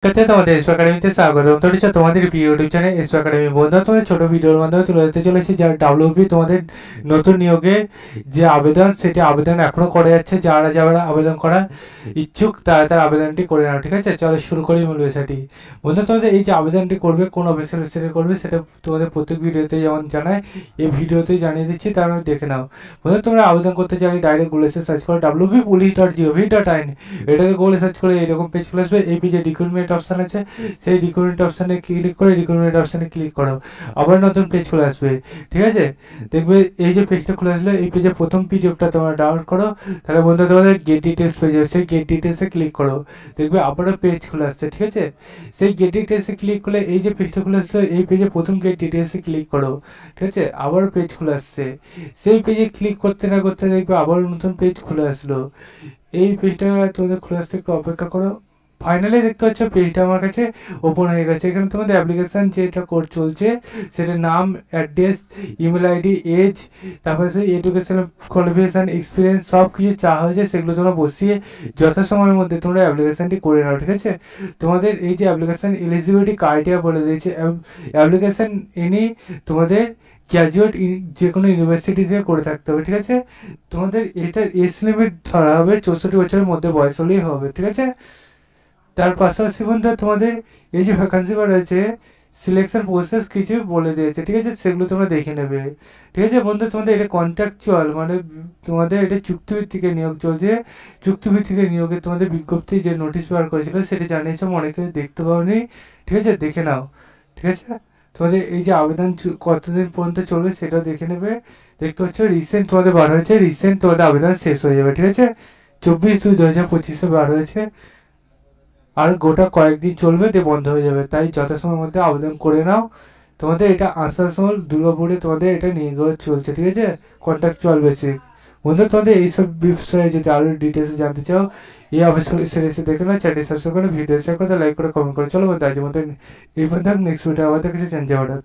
कहते তোমাদের এসপি একাডেমিতে স্বাগতম। তো তোমাদের প্রিয় ইউটিউব চ্যানেল এসপি একাডেমি বন্ধুরা, তোমাদের ছোট ভিডিওর মাধ্যমে তুলে ধরতে চলেছি যারা ডাব্লিউপি তোমাদের নতুন নিয়োগে যে আবেদন, সেটি আবেদন এখনও করে যাচ্ছে। যারা যারা আবেদন করা ইচ্ছুক তারা তার আবেদনটি করে নাও, ঠিক আছে। চলো শুরু করি মূল বিষয়টি। বন্ধু, তোমাদের এই যে আবেদনটি করবে কোন অফিসিয়াল ওয়েবসাইটে করবে সেটা তোমাদের প্রত্যেক ভিডিওতে যেমন জানায়, এই ভিডিওতেই জানিয়ে দিচ্ছি, তার দেখে নাও। বন্ধু, তোমরা আবেদন করতে চাইলে ডাইরেক্ট গুগলে সার্চ করো www.police.gov.in। এটাতে গুগলে সার্চ করে এরকম পেজ খুলে আসবে। এই পেজে রিক্রুটমেন্ট অপশন আছে, সেই রিক্রুটমেন্ট অপশানে ক্লিক করে রিক্রুটমেন্ট অপশানে ক্লিক করো, আবার নতুন পেজ খুলে আসবে, ঠিক আছে। দেখবে এই যে পেজটা খুলে আসলে এই পেজে প্রথম পিডিএফটা তোমরা ডাউনলোড করো। তাহলে বন্ধু তোমাদের গেট ডিটেলস পেজ আছে, সেই গেট ডিটেলসে ক্লিক করো, দেখবে আবারও পেজ খুলে আসছে, ঠিক আছে। সেই গেট ডিটেলসে ক্লিক করলে এই যে পেজটা খুলে আসলো, এই পেজে প্রথম গেট ডিটেলসে ক্লিক করো, ঠিক আছে। আবারও পেজ খুলে আসছে, সেই পেজে ক্লিক করতে না করতে দেখবে আবারও নতুন পেজ খুলে আসলো। এই পেজটা তোমাদের খুলে আসতে একটু অপেক্ষা করো। ফাইনালি দেখতে পাচ্ছ পেজটা আমার কাছে ওপেন হয়ে গেছে। এখানে তোমাদের অ্যাপ্লিকেশান যেটা কোড চলছে সেটা নাম, অ্যাড্রেস, ইমেল আইডি, এজ, তারপরে সেই এডুকেশন কোয়ালিফিকেশান, এক্সপিরিয়েন্স সব কিছু চাওয়া হয়েছে, সেগুলো তোমরা বসিয়ে যথাসময়ের মধ্যে তোমরা অ্যাপ্লিকেশানটি করে নাও, ঠিক আছে। তোমাদের এই যে অ্যাপ্লিকেশান এলিজিবিলিটি ক্রাইটেরিয়া বলে দিয়েছে। অ্যাপ্লিকেশান এনি তোমাদের গ্র্যাজুয়েট যে কোনো ইউনিভার্সিটি থেকে করে থাকতে হবে, ঠিক আছে। তোমাদের এটার এজ লিমিট ধরা হবে 64 বছরের মধ্যে বয়স হলেই হবে, ঠিক আছে। তার পাশাপাশি বন্ধু তোমাদের এই যে ভ্যাকান্সি বার রয়েছে, সিলেকশন প্রসেস কিছু বলে দিয়েছে, ঠিক আছে, সেগুলো তোমরা দেখে নেবে, ঠিক আছে। বন্ধু, তোমাদের এটা কন্ট্রাকচুয়াল, মানে তোমাদের এটা চুক্তিভিত্তিক নিয়োগ চলছে। চুক্তিভিত্তিক নিয়োগে তোমাদের বিজ্ঞপ্তি যে নোটিশ বার করেছিল সেটি জানিয়েছে, অনেকে দেখতে পাওনি, ঠিক আছে, দেখে নাও, ঠিক আছে। তোমাদের এই যে আবেদন কতদিন পর্যন্ত চলবে সেটাও দেখে নেবে। দেখতে পাচ্ছ রিসেন্ট তোমাদের বার হয়েছে, রিসেন্ট তোমাদের আবেদন শেষ হয়ে যাবে, ঠিক আছে। 24/2/2025 বার হয়েছে, আর গোটা কয়েকদিন চলবে, দিয়ে বন্ধ হয়ে যাবে। তাই যথাসময়ের মধ্যে আবেদন করে নাও। তোমাদের এটা আসানসোল দুর্গাপুরে তোমাদের এটা নিয়ে চলছে, ঠিক আছে, কন্ট্রাকচুয়াল বেসিক। বন্ধু, তোমাদের এইসব বিষয়ে যদি আরও ডিটেলসে জানতে চাও, এই অবশ্যই সিরিজে দেখে নাও। চ্যানেল সাবস্ক্রাইব করে ভিডিও শেয়ার করে লাইক করে কমেন্ট করে। চলো বন্ধু, আজ মধ্যে এই পর্যন্ত, নেক্সট ভিডিও আবার দেখেছি চেঞ্জ হঠাৎ।